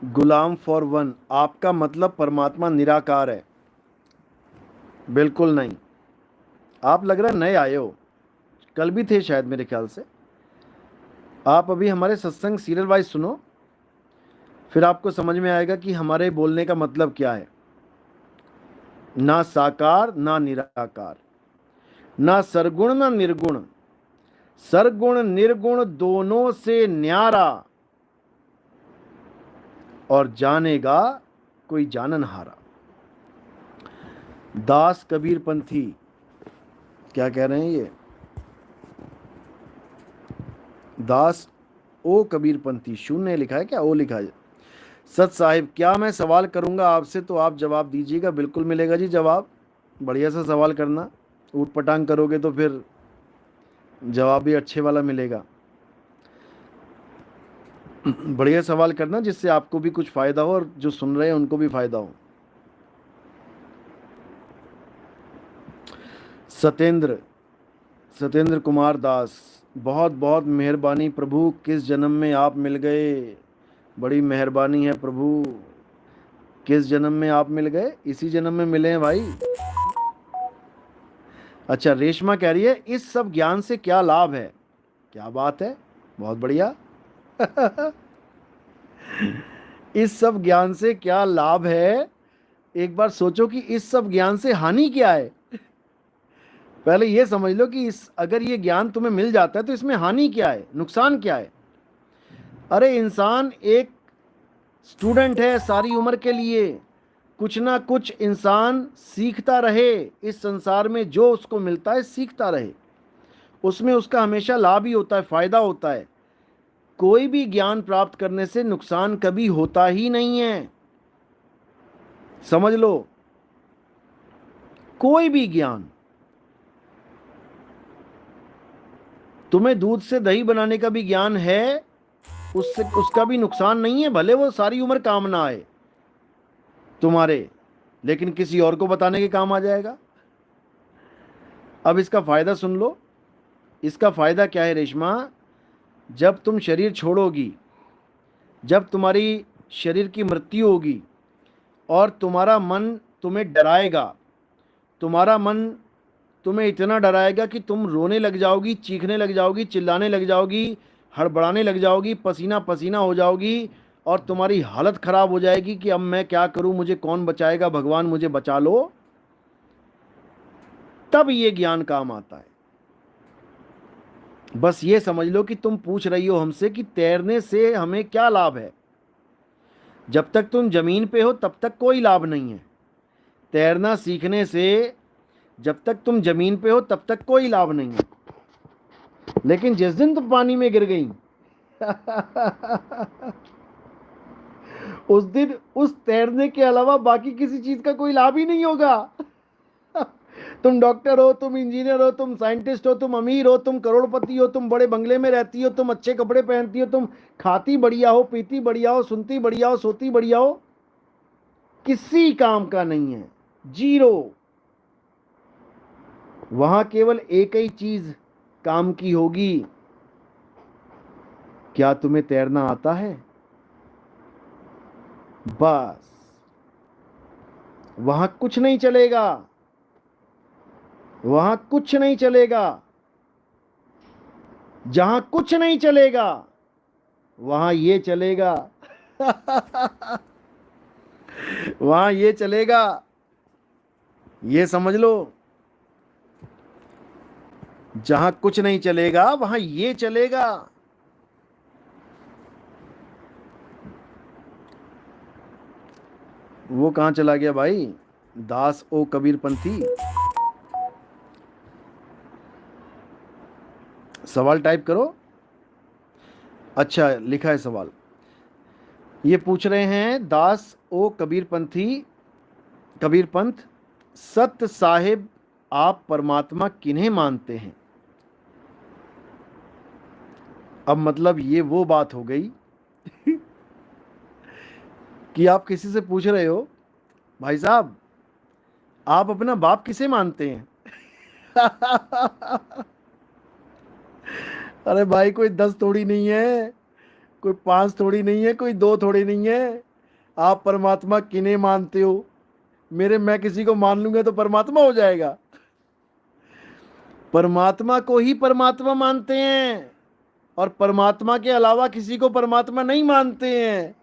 Ghulam for one, आपका मतलब परमात्मा निराकार है? बिल्कुल नहीं। आप लग रहा है नए आए हो, कल भी थे शायद मेरे ख्याल से। आप अभी हमारे सत्संग सीरियल वाइज सुनो, फिर आपको समझ में आएगा कि हमारे बोलने का मतलब क्या है। ना साकार ना निराकार, ना सरगुण ना निर्गुण, सरगुण निर्गुण दोनों से न्यारा, और जानेगा कोई जाननहारा। दास कबीर पंथी क्या कह रहे हैं ये? दास ओ कबीर पंथी, शून्य लिखा है क्या, ओ लिखा है? सत साहिब, क्या मैं सवाल करूंगा आपसे तो आप जवाब दीजिएगा? बिल्कुल मिलेगा जी जवाब। बढ़िया सा सवाल करना, ऊट पटांग करोगे तो फिर जवाब भी अच्छे वाला मिलेगा। बढ़िया सवाल करना जिससे आपको भी कुछ फायदा हो और जो सुन रहे हैं उनको भी फायदा हो। सत्येंद्र, सत्येंद्र कुमार दास, बहुत बहुत मेहरबानी प्रभु, किस जन्म में आप मिल गए। बड़ी मेहरबानी है प्रभु। किस जन्म में आप मिल गए? इसी जन्म में मिले हैं भाई। अच्छा, रेशमा कह रही है इस सब ज्ञान से क्या लाभ है? क्या बात है, बहुत बढ़िया। इस सब ज्ञान से क्या लाभ है? एक बार सोचो कि इस सब ज्ञान से हानि क्या है। पहले ये समझ लो कि इस अगर ये ज्ञान तुम्हें मिल जाता है तो इसमें हानि क्या है, नुकसान क्या है। अरे इंसान एक स्टूडेंट है सारी उम्र के लिए, कुछ ना कुछ इंसान सीखता रहे। इस संसार में जो उसको मिलता है सीखता रहे, उसमें उसका हमेशा लाभ ही होता है, फायदा होता है। कोई भी ज्ञान प्राप्त करने से नुकसान कभी होता ही नहीं है, समझ लो। कोई भी ज्ञान, तुम्हें दूध से दही बनाने का भी ज्ञान है, उससे उसका भी नुकसान नहीं है, भले वो सारी उम्र काम ना आए तुम्हारे, लेकिन किसी और को बताने के काम आ जाएगा। अब इसका फायदा सुन लो। इसका फायदा क्या है रेशमा? जब तुम शरीर छोड़ोगी, जब तुम्हारी शरीर की मृत्यु होगी और तुम्हारा मन तुम्हें डराएगा, तुम्हारा मन तुम्हें इतना डराएगा कि तुम रोने लग जाओगी, चीखने लग जाओगी, चिल्लाने लग जाओगी, हड़बड़ाने लग जाओगी, पसीना पसीना हो जाओगी, और तुम्हारी हालत खराब हो जाएगी कि अब मैं क्या करूं, मुझे कौन बचाएगा, भगवान मुझे बचा लो। तब ये ज्ञान काम आता है। बस ये समझ लो कि तुम पूछ रही हो हमसे कि तैरने से हमें क्या लाभ है। जब तक तुम जमीन पे हो तब तक कोई लाभ नहीं है तैरना सीखने से। जब तक तुम जमीन पे हो तब तक कोई लाभ नहीं है, लेकिन जिस दिन तुम पानी में गिर गई उस दिन उस तैरने के अलावा बाकी किसी चीज का कोई लाभ ही नहीं होगा। तुम डॉक्टर हो, तुम इंजीनियर हो, तुम साइंटिस्ट हो, तुम अमीर हो, तुम करोड़पति हो, तुम बड़े बंगले में रहती हो, तुम अच्छे कपड़े पहनती हो, तुम खाती बढ़िया हो, पीती बढ़िया हो, सुनती बढ़िया हो, सोती बढ़िया हो, किसी काम का नहीं है, जीरो। वहां केवल एक ही चीज काम की होगी, क्या तुम्हें तैरना आता है? बस वहां कुछ नहीं चलेगा, वहां कुछ नहीं चलेगा। जहां कुछ नहीं चलेगा वहां ये चलेगा। वहां ये चलेगा, ये समझ लो। जहां कुछ नहीं चलेगा वहां ये चलेगा। वो कहां चला गया भाई? दास ओ कबीर पंथी, सवाल टाइप करो। अच्छा लिखा है सवाल, ये पूछ रहे हैं दास ओ कबीर पंथी, कबीर पंथ, सत्य साहिब आप परमात्मा किन्हें मानते हैं? अब मतलब ये वो बात हो गई कि आप किसी से पूछ रहे हो भाई साहब आप अपना बाप किसे मानते हैं? अरे भाई कोई 10 थोड़ी नहीं है, कोई 5 थोड़ी नहीं है, कोई 2 थोड़ी नहीं है, आप परमात्मा किन्हें मानते हो? मैं किसी को मान लूंगा तो परमात्मा हो जाएगा? परमात्मा को ही परमात्मा मानते हैं, और परमात्मा के अलावा किसी को परमात्मा नहीं मानते हैं।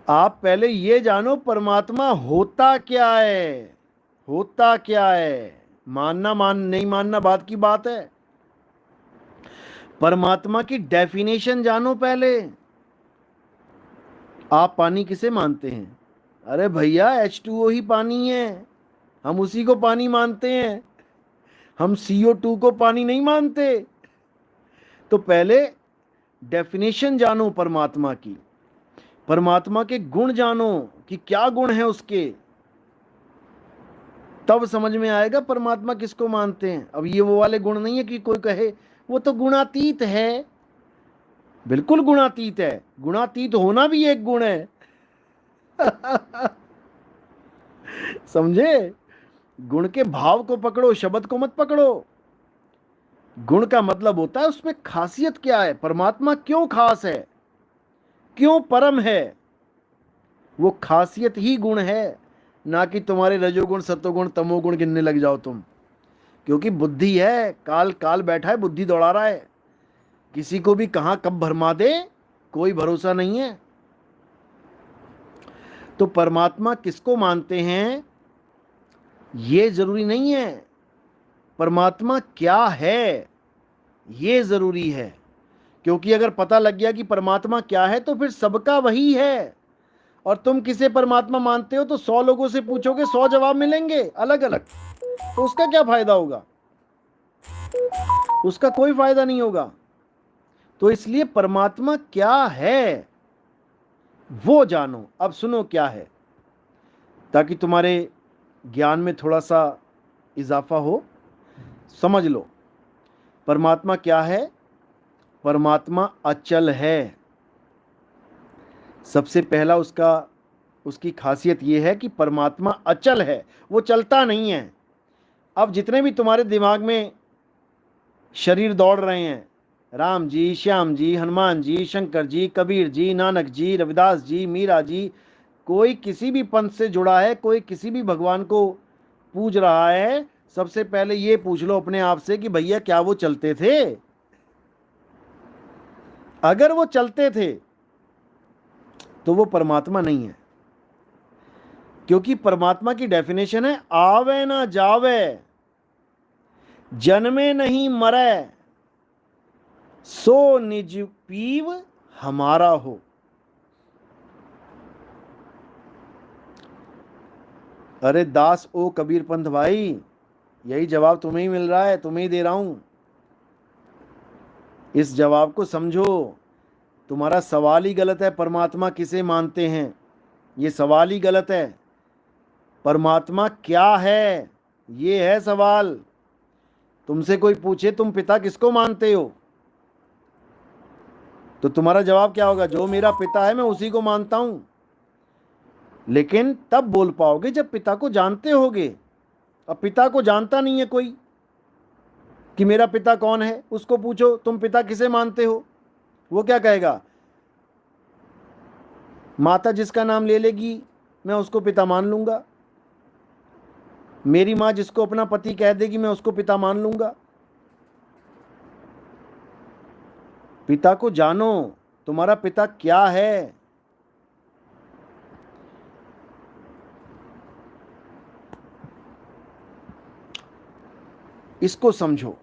आप पहले ये जानो परमात्मा होता क्या है, होता क्या है। मानना मान नहीं मानना बात की बात है। परमात्मा की डेफिनेशन जानो पहले। आप पानी किसे मानते हैं? अरे भैया H2O ही पानी है, हम उसी को पानी मानते हैं, हम CO2 को पानी नहीं मानते। तो पहले डेफिनेशन जानो परमात्मा की, परमात्मा के गुण जानो कि क्या गुण है उसके, तब समझ में आएगा परमात्मा किसको मानते हैं। अब ये वो वाले गुण नहीं है कि कोई कहे वो तो गुणातीत है। बिल्कुल गुणातीत है, गुणातीत होना भी एक गुण है। समझे? गुण के भाव को पकड़ो, शब्द को मत पकड़ो। गुण का मतलब होता है उसमें खासियत क्या है, परमात्मा क्यों खास है, क्यों परम है। वो खासियत ही गुण है, ना कि तुम्हारे रजोगुण सत्वगुण तमोगुण गिनने लग जाओ तुम। क्योंकि बुद्धि है, काल काल बैठा है, बुद्धि दौड़ा रहा है, किसी को भी कहां कब भरमा दे कोई भरोसा नहीं है। तो परमात्मा किसको मानते हैं ये जरूरी नहीं है, परमात्मा क्या है ये जरूरी है। क्योंकि अगर पता लग गया कि परमात्मा क्या है तो फिर सबका वही है। और तुम किसे परमात्मा मानते हो तो 100 लोगों से पूछोगे 100 जवाब मिलेंगे अलग अलग, तो उसका क्या फायदा होगा? उसका कोई फायदा नहीं होगा। तो इसलिए परमात्मा क्या है वो जानो। अब सुनो क्या है, ताकि तुम्हारे ज्ञान में थोड़ा सा इजाफा हो। समझ लो परमात्मा क्या है। परमात्मा अचल है। सबसे पहला उसकी खासियत यह है कि परमात्मा अचल है, वो चलता नहीं है। अब जितने भी तुम्हारे दिमाग में शरीर दौड़ रहे हैं, राम जी, श्याम जी, हनुमान जी, शंकर जी, कबीर जी, नानक जी, रविदास जी, मीरा जी, कोई किसी भी पंथ से जुड़ा है, कोई किसी भी भगवान को पूज रहा है, सबसे पहले ये पूछ लो अपने आप से कि भैया क्या वो चलते थे? अगर वो चलते थे तो वो परमात्मा नहीं है। क्योंकि परमात्मा की डेफिनेशन है आवे ना जावे, जन्मे नहीं मरे, सो निज पीव हमारा हो। अरे दास ओ कबीर पंथ भाई, यही जवाब तुम्हें ही मिल रहा है, तुम्हें ही दे रहा हूं। इस जवाब को समझो। तुम्हारा सवाल ही गलत है, परमात्मा किसे मानते हैं ये सवाल ही गलत है। परमात्मा क्या है ये है सवाल। तुमसे कोई पूछे तुम पिता किसको मानते हो, तो तुम्हारा जवाब क्या होगा? जो मेरा पिता है मैं उसी को मानता हूं। लेकिन तब बोल पाओगे जब पिता को जानते होगे। अब पिता को जानता नहीं है कोई कि मेरा पिता कौन है, उसको पूछो तुम पिता किसे मानते हो, वो क्या कहेगा? माता जिसका नाम ले लेगी मैं उसको पिता मान लूंगा, मेरी माँ जिसको अपना पति कह देगी मैं उसको पिता मान लूंगा। पिता को जानो, तुम्हारा पिता क्या है। इसको समझो।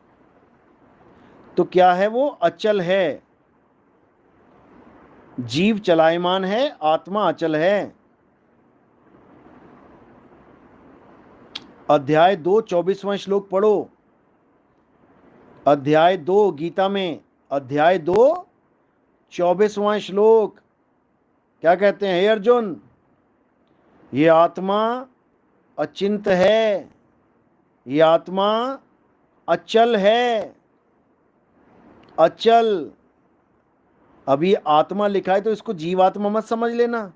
तो क्या है वो? अचल है। जीव चलायमान है, आत्मा अचल है। अध्याय 2 24वां श्लोक पढ़ो। अध्याय 2 गीता में, अध्याय 2 24वां श्लोक क्या कहते हैं? हे अर्जुन, ये आत्मा अचिंत है, ये आत्मा अचल है। अचल। अभी आत्मा लिखा है तो इसको जीवात्मा मत समझ लेना।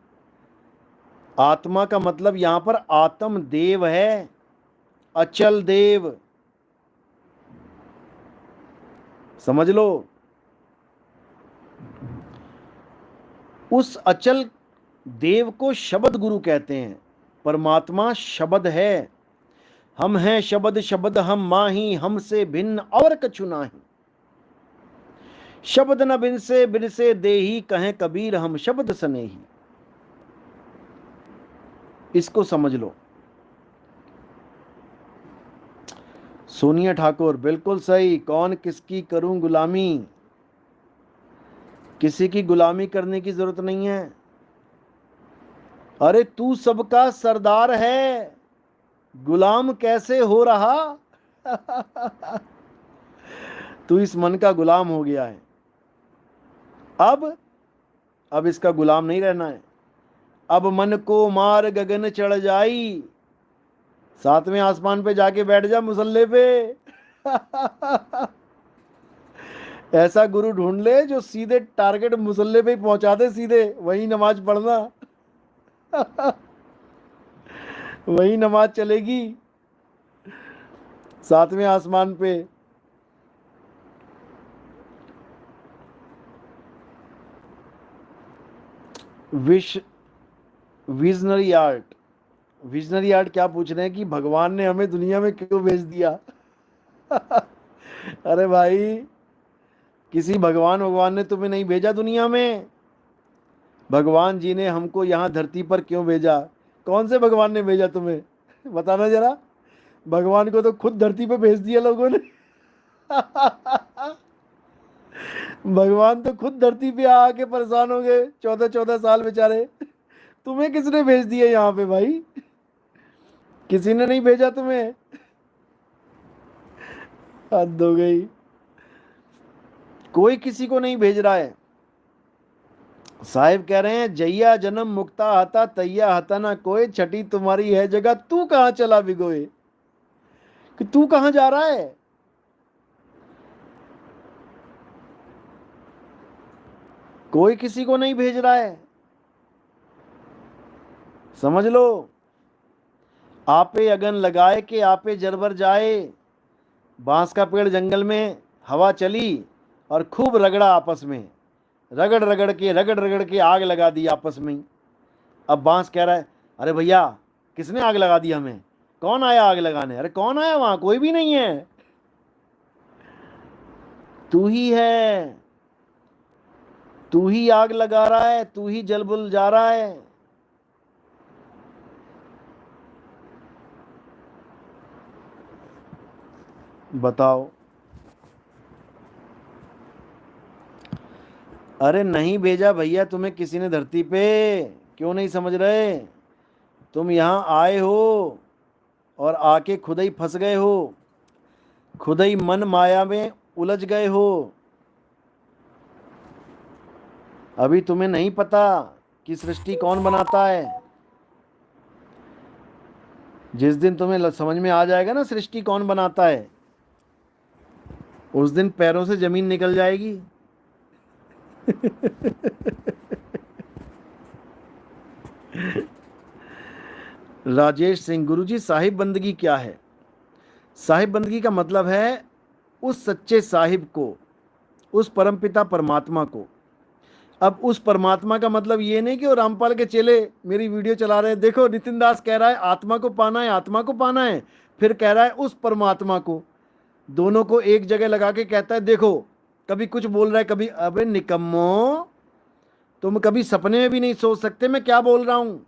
आत्मा का मतलब यहां पर आत्म देव है, अचल देव। समझ लो। उस अचल देव को शब्द गुरु कहते हैं, परमात्मा शब्द है। हम हैं शब्द शब्द हम माही, हमसे भिन्न और कछु नाही। शब्द न बिन से देही, कहें कबीर हम शब्द सनेही। इसको समझ लो। सोनिया ठाकुर, बिल्कुल सही। कौन किसकी करूं गुलामी? किसी की गुलामी करने की जरूरत नहीं है। अरे तू सबका सरदार है, गुलाम कैसे हो रहा? तू इस मन का गुलाम हो गया है। अब इसका गुलाम नहीं रहना है। अब मन को मार गगन चढ़ जाई, सातवें आसमान पे जाके बैठ जा मुसल्ले पे। ऐसा गुरु ढूंढ ले जो सीधे टारगेट मुसल्ले पे ही पहुंचा दे, सीधे वही नमाज पढ़ना। वही नमाज चलेगी सातवें आसमान पे। विजनरी आर्ट, विजनरी आर्ट क्या पूछ रहे हैं कि भगवान ने हमें दुनिया में क्यों भेज दिया? अरे भाई, किसी भगवान ने तुम्हें नहीं भेजा दुनिया में। भगवान जी ने हमको यहाँ धरती पर क्यों भेजा? कौन से भगवान ने भेजा तुम्हें? बताना जरा। भगवान को तो खुद धरती पर भेज दिया लोगों ने। भगवान तो खुद धरती पे आके परेशान हो गए 14-14 साल बेचारे। तुम्हें किसने भेज दिया यहाँ पे भाई? किसी ने नहीं भेजा तुम्हें। हद हो गई। कोई किसी को नहीं भेज रहा है। साहिब कह रहे हैं जैया जन्म मुक्ता हता तैया हता ना कोई, छठी तुम्हारी है जगह तू कहां चला भिगोए। कि तू कहां जा रहा है? कोई किसी को नहीं भेज रहा है, समझ लो। आपे अगन लगाए के आपे जरबर जाए। बांस का पेड़ जंगल में, हवा चली और खूब रगड़ा आपस में, रगड़ रगड़ के आग लगा दी आपस में ही। अब बांस कह रहा है अरे भैया किसने आग लगा दी हमें? कौन आया आग लगाने? अरे कौन आया? वहां कोई भी नहीं है, तू ही है। तू ही आग लगा रहा है, तू ही जल बुल जा रहा है। बताओ। अरे नहीं भेजा भैया तुम्हें किसी ने धरती पे। क्यों नहीं समझ रहे? तुम यहां आए हो और आके खुद ही फंस गए हो, खुद ही मन माया में उलझ गए हो। अभी तुम्हें नहीं पता कि सृष्टि कौन बनाता है। जिस दिन तुम्हें समझ में आ जाएगा ना सृष्टि कौन बनाता है, उस दिन पैरों से जमीन निकल जाएगी। राजेश सिंह, गुरुजी साहिब बंदगी क्या है? साहिब बंदगी का मतलब है उस सच्चे साहिब को, उस परमपिता परमात्मा को। अब उस परमात्मा का मतलब ये नहीं कि वो रामपाल के चेले मेरी वीडियो चला रहे हैं, देखो नितिन दास कह रहा है आत्मा को पाना है, आत्मा को पाना है, फिर कह रहा है उस परमात्मा को। दोनों को एक जगह लगा के कहता है देखो, कभी कुछ बोल रहा है, कभी अबे निकम्मो, तुम कभी सपने में भी नहीं सोच सकते मैं क्या बोल रहा हूं,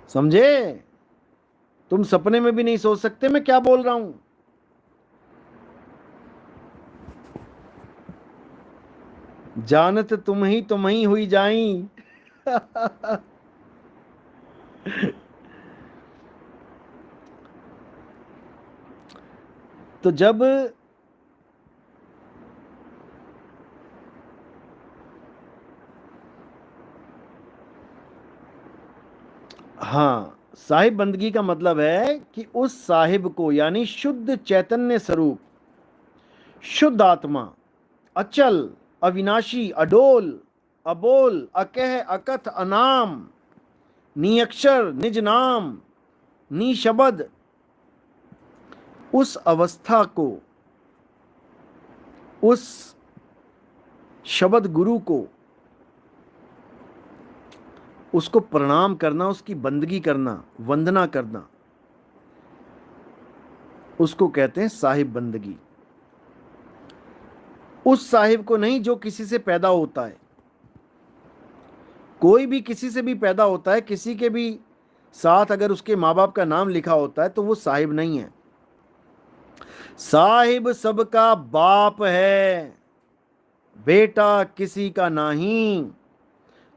समझे? तुम सपने में भी नहीं सोच सकते मैं क्या बोल रहा हूं। जानत तुम ही हुई जाई। तो जब हाँ, साहिब बंदगी का मतलब है कि उस साहिब को, यानी शुद्ध चैतन्य स्वरूप, शुद्ध आत्मा, अचल, अविनाशी, अडोल, अबोल, अकह, अकथ, अनाम, निअक्षर, निज नाम, निशब्द, उस अवस्था को, उस शब्द गुरु को उसको प्रणाम करना, उसकी बंदगी करना, वंदना करना, उसको कहते हैं साहिब बंदगी। उस साहिब को नहीं जो किसी से पैदा होता है। कोई भी किसी से भी पैदा होता है, किसी के भी साथ अगर उसके माँ बाप का नाम लिखा होता है तो वो साहिब नहीं है। साहिब सबका बाप है, बेटा किसी का नहीं।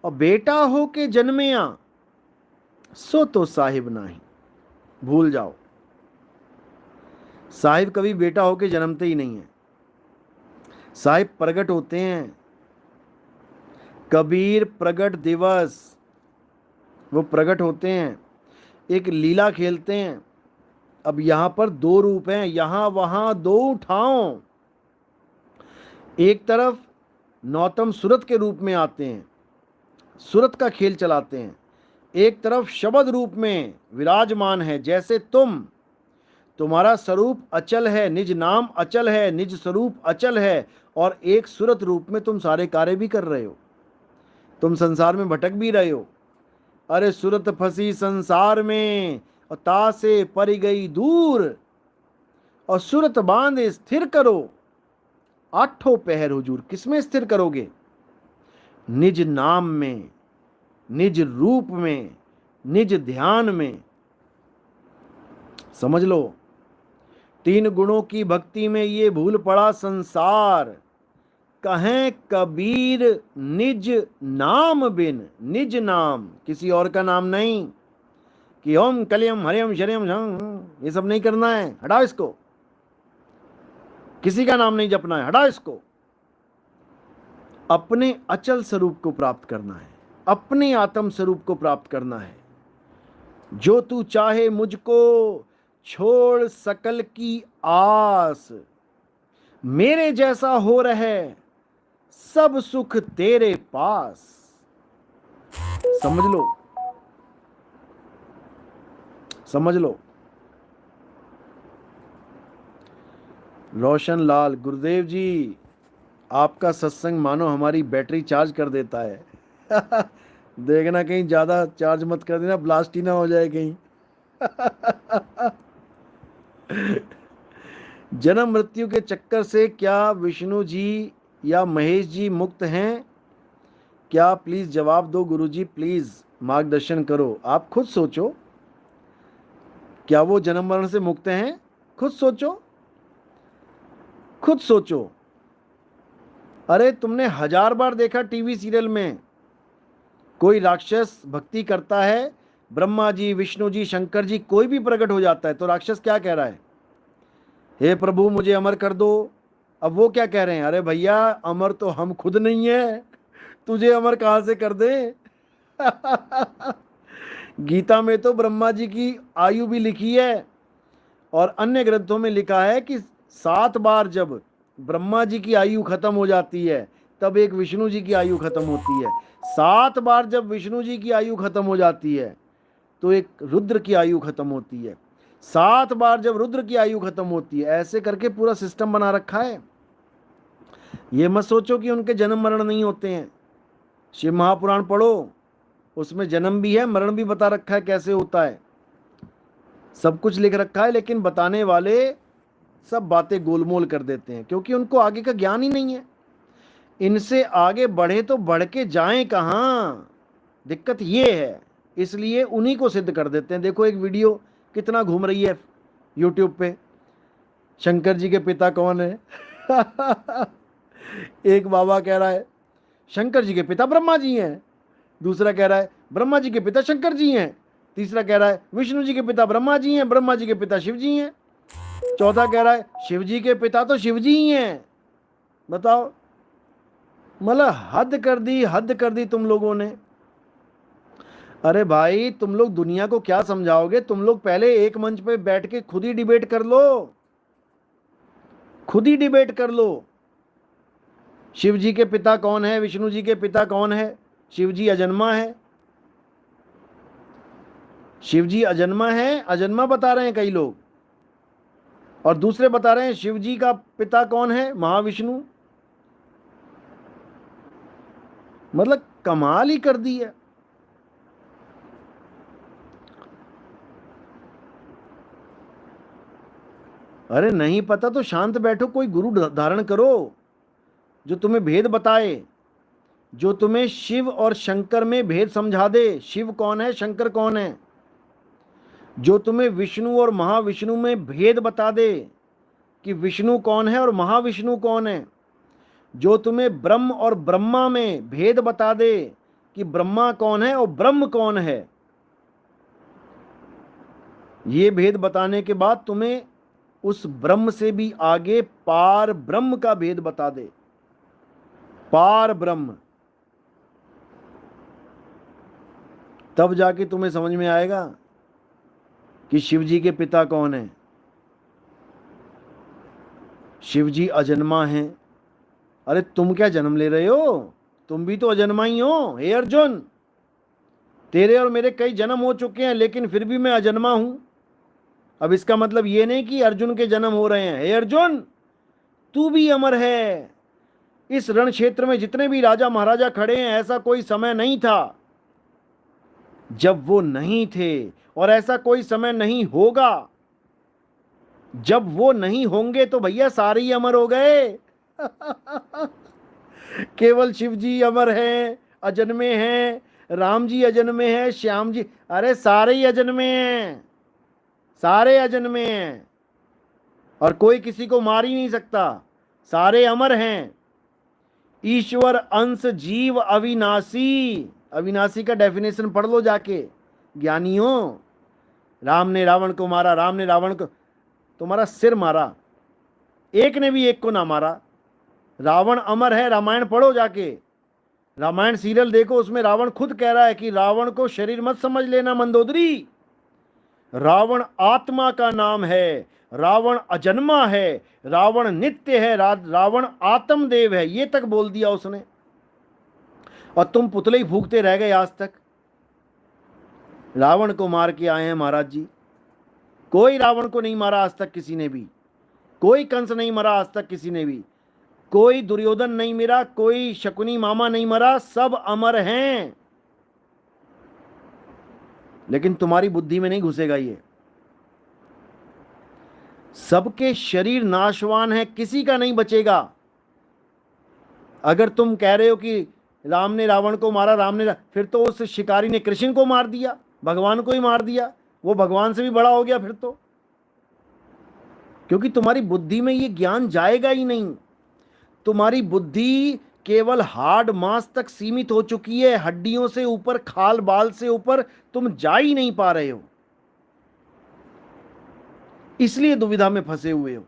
और बेटा हो के जन्मिया सो तो साहिब नहीं, भूल जाओ। साहिब कभी बेटा होके जन्मते ही नहीं है। साहिब प्रगट होते हैं। कबीर प्रगट दिवस, वो प्रगट होते हैं, एक लीला खेलते हैं। अब यहां पर दो रूप हैं, यहां वहां दो उठाओ। एक तरफ नौतम सूरत के रूप में आते हैं, सूरत का खेल चलाते हैं। एक तरफ शब्द रूप में विराजमान है, जैसे तुम्हारा स्वरूप अचल है, निज नाम अचल है, निज स्वरूप अचल है, और एक सूरत रूप में तुम सारे कार्य भी कर रहे हो, तुम संसार में भटक भी रहे हो। अरे सूरत फंसी संसार में और ता से परी गई दूर, और सूरत बांधे स्थिर करो आठों पहर हुजूर। किसमें स्थिर करोगे? निज नाम में, निज रूप में, निज ध्यान में। समझ लो, तीन गुणों की भक्ति में ये भूल पड़ा संसार। कहें कबीर निज नाम बिन, निज नाम, किसी और का नाम नहीं कि ओम कलियम हरियम शरियम ये सब नहीं करना है, हटाओ इसको। किसी का नाम नहीं जपना है, हटाओ इसको। अपने अचल स्वरूप को प्राप्त करना है, अपने आत्म स्वरूप को प्राप्त करना है। जो तू चाहे मुझको छोड़ सकल की आस, मेरे जैसा हो रहे सब सुख तेरे पास। समझ लो, समझ लो। रोशन लाल, गुरुदेव जी आपका सत्संग मानो हमारी बैटरी चार्ज कर देता है। देखना कहीं ज्यादा चार्ज मत कर देना, ब्लास्ट ही ना हो जाए कहीं। जन्म मृत्यु के चक्कर से क्या विष्णु जी या महेश जी मुक्त हैं? क्या प्लीज जवाब दो गुरुजी, प्लीज मार्गदर्शन करो। आप खुद सोचो, क्या वो जन्म मरण से मुक्त हैं? खुद सोचो, खुद सोचो। अरे तुमने 1000 बार देखा टीवी सीरियल में, कोई राक्षस भक्ति करता है, ब्रह्मा जी, विष्णु जी, शंकर जी कोई भी प्रकट हो जाता है तो राक्षस क्या कह रहा है? हे प्रभु मुझे अमर कर दो। अब वो क्या कह रहे हैं? अरे भैया अमर तो हम खुद नहीं है, तुझे अमर कहां से कर दे? गीता में तो ब्रह्मा जी की आयु भी लिखी है, और अन्य ग्रंथों में लिखा है कि 7 बार जब ब्रह्मा जी की आयु खत्म हो जाती है तब एक विष्णु जी की आयु खत्म होती है। 7 बार जब विष्णु जी की आयु खत्म हो जाती है तो एक रुद्र की आयु खत्म होती है। 7 बार जब रुद्र की आयु खत्म होती है, ऐसे करके पूरा सिस्टम बना रखा है। ये मत सोचो कि उनके जन्म मरण नहीं होते हैं। शिव महापुराण पढ़ो, उसमें जन्म भी है, मरण भी बता रखा है कैसे होता है, सब कुछ लिख रखा है। लेकिन बताने वाले सब बातें गोलमोल कर देते हैं, क्योंकि उनको आगे का ज्ञान ही नहीं है। इनसे आगे बढ़े तो बढ़ के जाएं कहाँ, दिक्कत ये है। इसलिए उन्हीं को सिद्ध कर देते हैं। देखो एक वीडियो कितना घूम रही है यूट्यूब पे, शंकर जी के पिता कौन है? एक बाबा कह रहा है शंकर जी के पिता ब्रह्मा जी हैं, दूसरा कह रहा है ब्रह्मा जी के पिता शंकर जी हैं, तीसरा कह रहा है विष्णु जी के पिता ब्रह्मा जी हैं, ब्रह्मा जी के पिता शिव जी हैं, चौथा कह रहा है शिव जी के पिता तो शिव जी ही हैं। बताओ, मतलब हद कर दी, हद कर दी तुम लोगों ने। अरे भाई तुम लोग दुनिया को क्या समझाओगे? तुम लोग पहले एक मंच पे बैठ के खुद ही डिबेट कर लो, खुद ही डिबेट कर लो। शिव जी के पिता कौन है, विष्णु जी के पिता कौन है? शिव जी अजन्मा है, शिव जी अजन्मा है, अजन्मा बता रहे हैं कई लोग, और दूसरे बता रहे हैं शिव जी का पिता कौन है, महाविष्णु। मतलब कमाल ही कर दी है। अरे नहीं पता तो शांत बैठो, कोई गुरु धारण करो जो तुम्हें भेद बताए, जो तुम्हें शिव और शंकर में भेद समझा दे, शिव कौन है शंकर कौन है, जो तुम्हें विष्णु और महाविष्णु में भेद बता दे कि विष्णु कौन है और महाविष्णु कौन है, जो तुम्हें ब्रह्म और ब्रह्मा में भेद बता दे कि ब्रह्मा कौन है और ब्रह्म कौन है। ये भेद बताने के बाद तुम्हें उस ब्रह्म से भी आगे पार ब्रह्म का भेद बता दे, पार ब्रह्म, तब जाके तुम्हें समझ में आएगा कि शिव जी के पिता कौन है। शिव जी अजन्मा हैं। अरे तुम क्या जन्म ले रहे हो, तुम भी तो अजन्मा ही हो। हे अर्जुन, तेरे और मेरे कई जन्म हो चुके हैं, लेकिन फिर भी मैं अजन्मा हूं। अब इसका मतलब ये नहीं कि अर्जुन के जन्म हो रहे हैं। हे अर्जुन, तू भी अमर है। इस रण क्षेत्र में जितने भी राजा महाराजा खड़े हैं, ऐसा कोई समय नहीं था जब वो नहीं थे, और ऐसा कोई समय नहीं होगा। जब वो नहीं होंगे तो भैया सारे ही अमर हो गए। केवल शिव जी अमर हैं, अजन्मे हैं, राम जी अजन्मे हैं, श्याम जी, अरे सारे ही अजन्मे हैं, सारे अजन्मे हैं, और कोई किसी को मार ही नहीं सकता। सारे अमर हैं। ईश्वर अंश जीव अविनाशी। अविनाशी का डेफिनेशन पढ़ लो जाके ज्ञानियों। राम ने रावण को मारा, राम ने रावण को, तुम्हारा सिर मारा, एक ने भी एक को ना मारा। रावण अमर है। रामायण पढ़ो जाके, रामायण सीरियल देखो, उसमें रावण खुद कह रहा है कि रावण को शरीर मत समझ लेना मंदोदरी, रावण आत्मा का नाम है, रावण अजन्मा है, रावण नित्य है, रावण आत्मदेव है। ये तक बोल दिया उसने, और तुम पुतले ही फूकते रह गए आज तक। रावण को मार के आए हैं महाराज जी। कोई रावण को नहीं मारा आज तक किसी ने भी, कोई कंस नहीं मरा आज तक किसी ने भी, कोई दुर्योधन नहीं मरा, कोई शकुनी मामा नहीं मरा, सब अमर हैं। लेकिन तुम्हारी बुद्धि में नहीं घुसेगा ये। सबके शरीर नाशवान है, किसी का नहीं बचेगा। अगर तुम कह रहे हो कि राम ने रावण को मारा, राम ने, फिर तो उस शिकारी ने कृष्ण को मार दिया, भगवान को ही मार दिया, वो भगवान से भी बड़ा हो गया फिर तो। क्योंकि तुम्हारी बुद्धि में ये ज्ञान जाएगा ही नहीं। तुम्हारी बुद्धि केवल हार्ड मांस तक सीमित हो चुकी है, हड्डियों से ऊपर, खाल बाल से ऊपर तुम जा ही नहीं पा रहे हो, इसलिए दुविधा में फंसे हुए हो।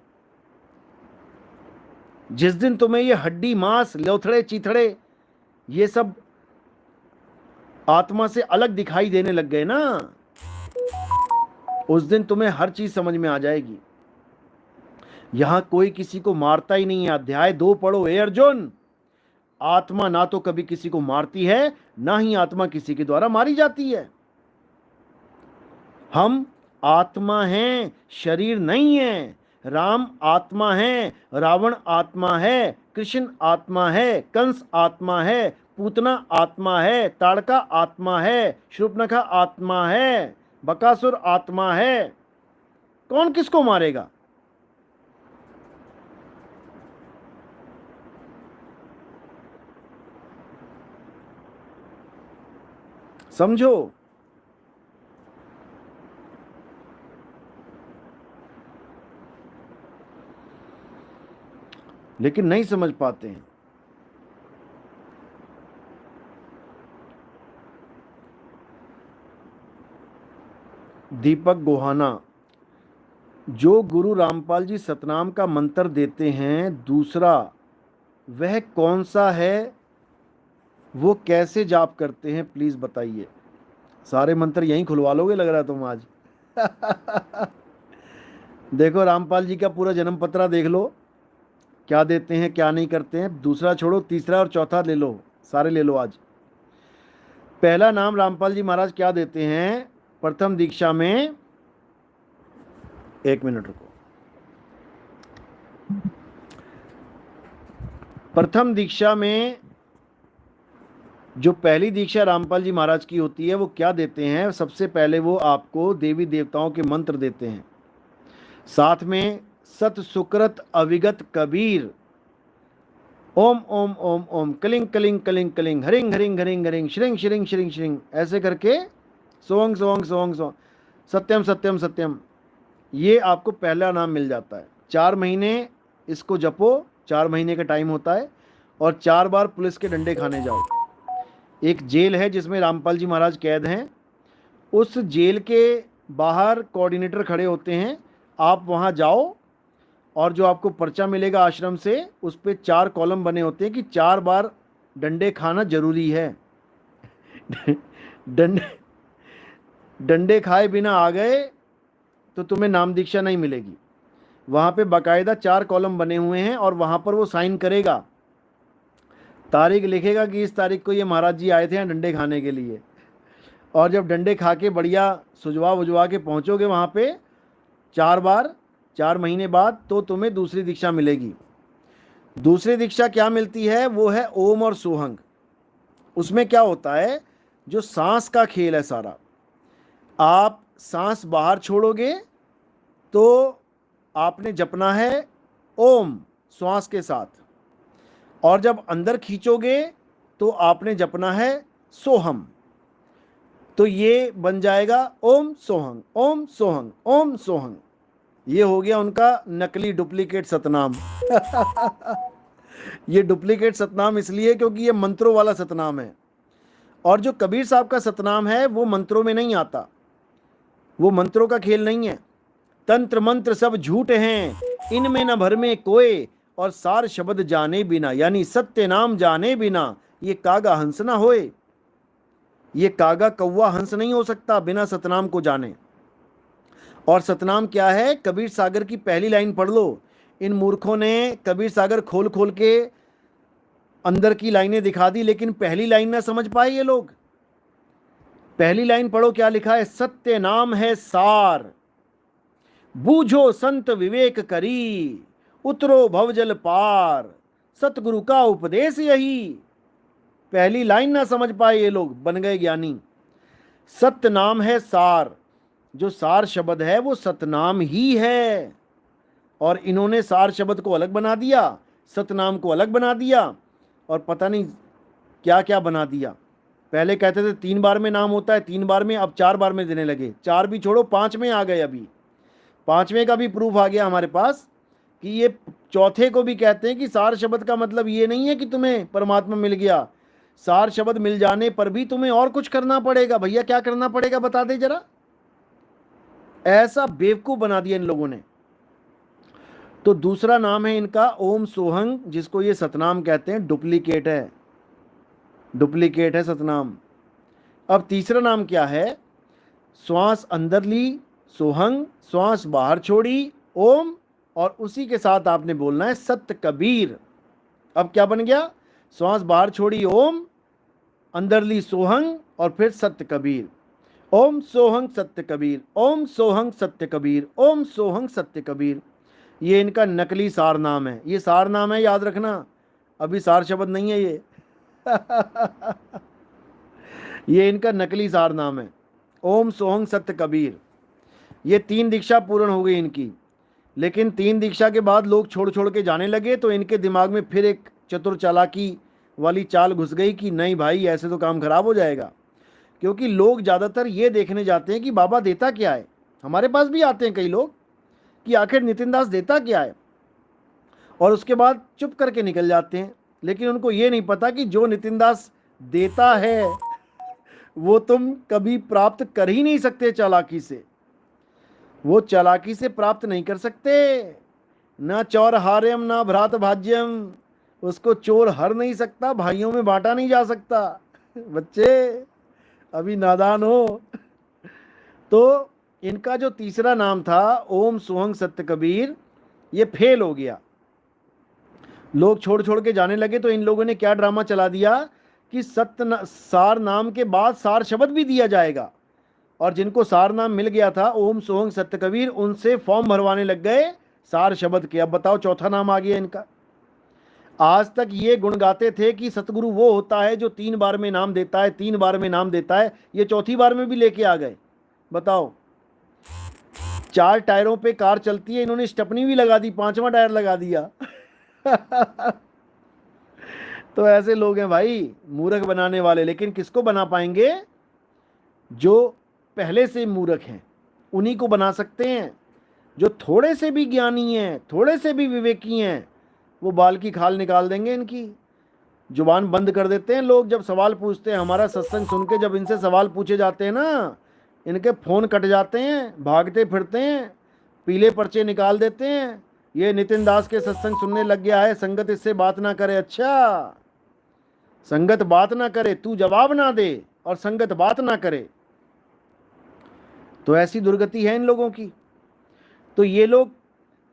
जिस दिन तुम्हें ये हड्डी मांस, लोथड़े चीथड़े, ये सब आत्मा से अलग दिखाई देने लग गए ना, उस दिन तुम्हें हर चीज समझ में आ जाएगी। यहां कोई किसी को मारता ही नहीं है। अध्याय 2 पढ़ो। हे अर्जुन, आत्मा ना तो कभी किसी को मारती है, ना ही आत्मा किसी के द्वारा मारी जाती है। हम आत्मा हैं, शरीर नहीं है। राम आत्मा है, रावण आत्मा है, कृष्ण आत्मा है, कंस आत्मा है, पूतना आत्मा है, ताड़का आत्मा है, शूर्पणखा आत्मा है, बकासुर आत्मा है। कौन किसको मारेगा? समझो। लेकिन नहीं समझ पाते हैं। दीपक गोहाना, जो गुरु रामपाल जी सतनाम का मंत्र देते हैं दूसरा, वह कौन सा है, वो कैसे जाप करते हैं, प्लीज बताइए। सारे मंत्र यहीं खुलवा लोगे लग रहा है तुम आज। देखो रामपाल जी का पूरा जन्म पत्रा देख लो, क्या देते हैं क्या नहीं करते हैं। दूसरा छोड़ो, तीसरा और चौथा ले लो, सारे ले लो आज। पहला नाम रामपाल जी महाराज क्या देते हैं प्रथम दीक्षा में? एक मिनट रुको। प्रथम दीक्षा में जो पहली दीक्षा रामपाल जी महाराज की होती है, वो क्या देते हैं? सबसे पहले वो आपको देवी देवताओं के मंत्र देते हैं, साथ में सत सुकृत अविगत कबीर। ओम ओम ओम ओम कलिंग कलिंग कलिंग कलिंग हरिंग हरिंग हरिंग हरिंग श्रिंग श्रिंग श्रिंग श्रिंग, ऐसे करके सोंग सोंग सोंग सोंग सत्यम सत्यम सत्यम, ये आपको पहला नाम मिल जाता है। 4 महीने इसको जपो, 4 महीने का टाइम होता है, और 4 बार पुलिस के डंडे खाने जाओ। एक जेल है जिसमें रामपाल जी महाराज कैद हैं, उस जेल के बाहर कोऑर्डिनेटर खड़े होते हैं, आप वहाँ जाओ और जो आपको पर्चा मिलेगा आश्रम से, उस पर 4 कॉलम बने होते हैं कि 4 बार डंडे खाना जरूरी है। डंडे डंडे खाए बिना आ गए तो तुम्हें नाम दीक्षा नहीं मिलेगी। वहाँ पे बाकायदा 4 कॉलम बने हुए हैं और वहाँ पर वो साइन करेगा, तारीख लिखेगा कि इस तारीख को ये महाराज जी आए थे यहाँ डंडे खाने के लिए। और जब डंडे खा के बढ़िया सुजवा वुजवा के पहुँचोगे वहाँ पे 4 बार 4 महीने बाद, तो तुम्हें दूसरी दीक्षा मिलेगी। दूसरी दीक्षा क्या मिलती है? वो है ओम और सोहंग। उसमें क्या होता है, जो सांस का खेल है सारा, आप सांस बाहर छोड़ोगे तो आपने जपना है ओम श्वास के साथ, और जब अंदर खींचोगे तो आपने जपना है सोहम। तो ये बन जाएगा ओम सोहंग ओम सोहंग ओम सोहंग। ये हो गया उनका नकली डुप्लीकेट सतनाम। ये डुप्लीकेट सतनाम इसलिए क्योंकि ये मंत्रों वाला सतनाम है, और जो कबीर साहब का सतनाम है वो मंत्रों में नहीं आता, वो मंत्रों का खेल नहीं है। तंत्र मंत्र सब झूठ हैं, इनमें न भर में कोय, और सार शब्द जाने बिना, यानी सत्य नाम जाने बिना ये कागा हंस ना होए। ये कागा कौवा हंस नहीं हो सकता बिना सतनाम को जाने। और सतनाम क्या है? कबीर सागर की पहली लाइन पढ़ लो। इन मूर्खों ने कबीर सागर खोल खोल के अंदर की लाइनें दिखा दी, लेकिन पहली लाइन ना समझ पाए ये लोग। पहली लाइन पढ़ो, क्या लिखा है? सत्य नाम है सार, बूझो संत विवेक करी, उतरो भवजल पार, सतगुरु का उपदेश यही। पहली लाइन ना समझ पाए ये लोग, बन गए ज्ञानी। सत्य नाम है सार, जो सार शब्द है वो सतनाम ही है, और इन्होंने सार शब्द को अलग बना दिया, सतनाम को अलग बना दिया, और पता नहीं क्या क्या बना दिया। पहले कहते थे 3 बार में नाम होता है, 3 बार में, अब 4 बार में देने लगे। 4 भी छोड़ो, 5 में आ गए। अभी 5वें का भी प्रूफ आ गया हमारे पास कि ये चौथे को भी कहते हैं कि सार शब्द का मतलब ये नहीं है कि तुम्हें परमात्मा मिल गया। सार शब्द मिल जाने पर भी तुम्हें और कुछ करना पड़ेगा। भैया क्या करना पड़ेगा बता दे जरा। ऐसा बेवकूफ बना दिया इन लोगों ने। तो दूसरा नाम है इनका ओम सोहंग, जिसको ये सतनाम कहते हैं। डुप्लीकेट है, डुप्लीकेट है सतनाम। अब तीसरा नाम क्या है? श्वास अंदर ली सोहंग, श्वास बाहर छोड़ी ओम, और उसी के साथ आपने बोलना है सत्य कबीर। अब क्या बन गया? श्वास बाहर छोड़ी ओम, अंदर ली सोहंग, और फिर सत्य कबीर। ओम सोहंग सत्य कबीर, ओम सोहंग सत्य कबीर, ओम सोहंग सत्य कबीर। ये इनका नकली सार नाम है। ये सार नाम है, याद रखना, अभी सार शब्द नहीं है ये। ये इनका नकली सार नाम है, ओम सोहंग सत्य कबीर। ये 3 दीक्षा पूर्ण हो गई इनकी, लेकिन 3 दीक्षा के बाद लोग छोड़ छोड़ के जाने लगे, तो इनके दिमाग में फिर एक चतुर चालाकी वाली चाल घुस गई कि नहीं भाई, ऐसे तो काम खराब हो जाएगा। क्योंकि लोग ज़्यादातर ये देखने जाते हैं कि बाबा देता क्या है। हमारे पास भी आते हैं कई लोग कि आखिर नितिन दास देता क्या है, और उसके बाद चुप करके निकल जाते हैं। लेकिन उनको ये नहीं पता कि जो नितिन दास देता है वो तुम कभी प्राप्त कर ही नहीं सकते चालाकी से। वो चालाकी से प्राप्त नहीं कर सकते। ना चौर हार्यम ना भ्रात भाज्यम, उसको चोर हर नहीं सकता, भाइयों में बांटा नहीं जा सकता। बच्चे अभी नादान हो। तो इनका जो तीसरा नाम था ओम सोहंग सत्य कबीर, ये फेल हो गया। लोग छोड़ छोड़ के जाने लगे, तो इन लोगों ने क्या ड्रामा चला दिया कि सार नाम के बाद सार शब्द भी दिया जाएगा। और जिनको सार नाम मिल गया था ओम सोहंग सत्य कबीर, उनसे फॉर्म भरवाने लग गए सार शब्द के। अब बताओ चौथा नाम आ गया इनका। आज तक ये गुण गाते थे कि सतगुरु वो होता है जो 3 बार में नाम देता है, 3 बार में नाम देता है। ये चौथी बार में भी लेके आ गए। बताओ, 4 टायरों पे कार चलती है, इन्होंने स्टेपनी भी लगा दी, 5वां टायर लगा दिया। तो ऐसे लोग हैं भाई मूर्ख बनाने वाले। लेकिन किसको बना पाएंगे? जो पहले से मूर्ख हैं, उन्हीं को बना सकते हैं। जो थोड़े से भी ज्ञानी हैं, थोड़े से भी विवेकी हैं, वो बाल की खाल निकाल देंगे इनकी। जुबान बंद कर देते हैं लोग जब सवाल पूछते हैं। हमारा सत्संग सुन के जब इनसे सवाल पूछे जाते हैं ना, इनके फ़ोन कट जाते हैं, भागते फिरते हैं, पीले पर्चे निकाल देते हैं। ये नितिन दास के सत्संग सुनने लग गया है, संगत इससे बात ना करे। अच्छा, संगत बात ना करे, तू जवाब ना दे और संगत बात ना करे, तो ऐसी दुर्गति है इन लोगों की। तो ये लोग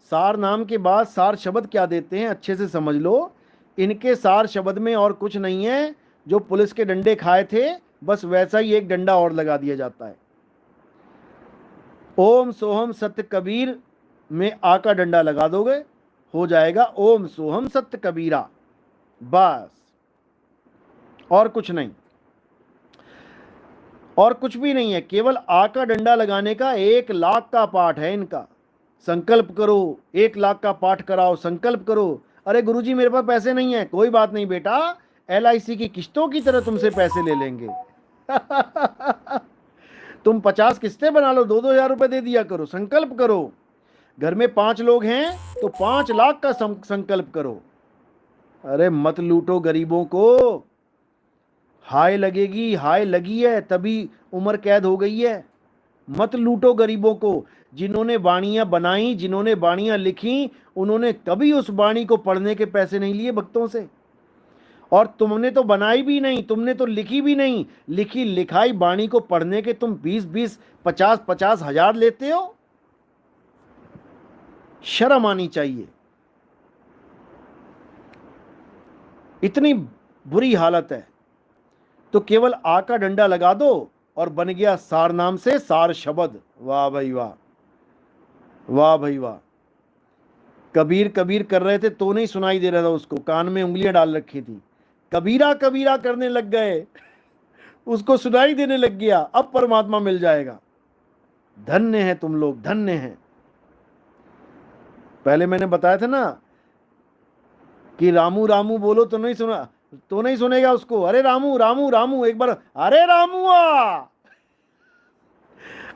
सार नाम के बाद सार शब्द क्या देते हैं, अच्छे से समझ लो। इनके सार शब्द में और कुछ नहीं है। जो पुलिस के डंडे खाए थे, बस वैसा ही एक डंडा और लगा दिया जाता है। ओम सोहम सत्य कबीर में आ का डंडा लगा दोगे, हो जाएगा ओम सोहम सत्य कबीरा, बस। और कुछ नहीं, और कुछ भी नहीं है। केवल आ का डंडा लगाने का 1 लाख का पाठ है इनका। संकल्प करो, 1 लाख का पाठ कराओ, संकल्प करो। अरे गुरुजी मेरे पास पैसे नहीं है, कोई बात नहीं बेटा, LIC की किस्तों की तरह तुमसे पैसे ले लेंगे। तुम 50 किस्तें बना लो, 2-2 हजार रुपए दे दिया करो, संकल्प करो। घर में 5 लोग हैं तो 5 लाख का संकल्प करो। अरे मत लूटो गरीबों को। हाय लगेगी, हाय लगी है तभी उम्र कैद हो गई है। मत लूटो गरीबों को। जिन्होंने बाणियां बनाई, जिन्होंने बाणियां लिखी, उन्होंने कभी उस बाणी को पढ़ने के पैसे नहीं लिए भक्तों से। और तुमने तो बनाई भी नहीं, तुमने तो लिखी भी नहीं। लिखी लिखाई बाणी को पढ़ने के तुम 20-20, 50-50 हजार लेते हो। शर्म आनी चाहिए। इतनी बुरी हालत है। तो केवल आ का डंडा लगा दो और बन गया सार नाम से सार शब्द। वाह भाई वाह, वाह भाई वाह। कबीर कबीर कर रहे थे तो नहीं सुनाई दे रहा था उसको, कान में उंगलियां डाल रखी थी। कबीरा कबीरा करने लग गए, उसको सुनाई देने लग गया, अब परमात्मा मिल जाएगा। धन्य है तुम लोग, धन्य है। पहले मैंने बताया था ना कि रामू रामू बोलो तो नहीं सुना, तो नहीं सुनेगा उसको। अरे रामू रामू रामू, एक बार अरे रामुआ,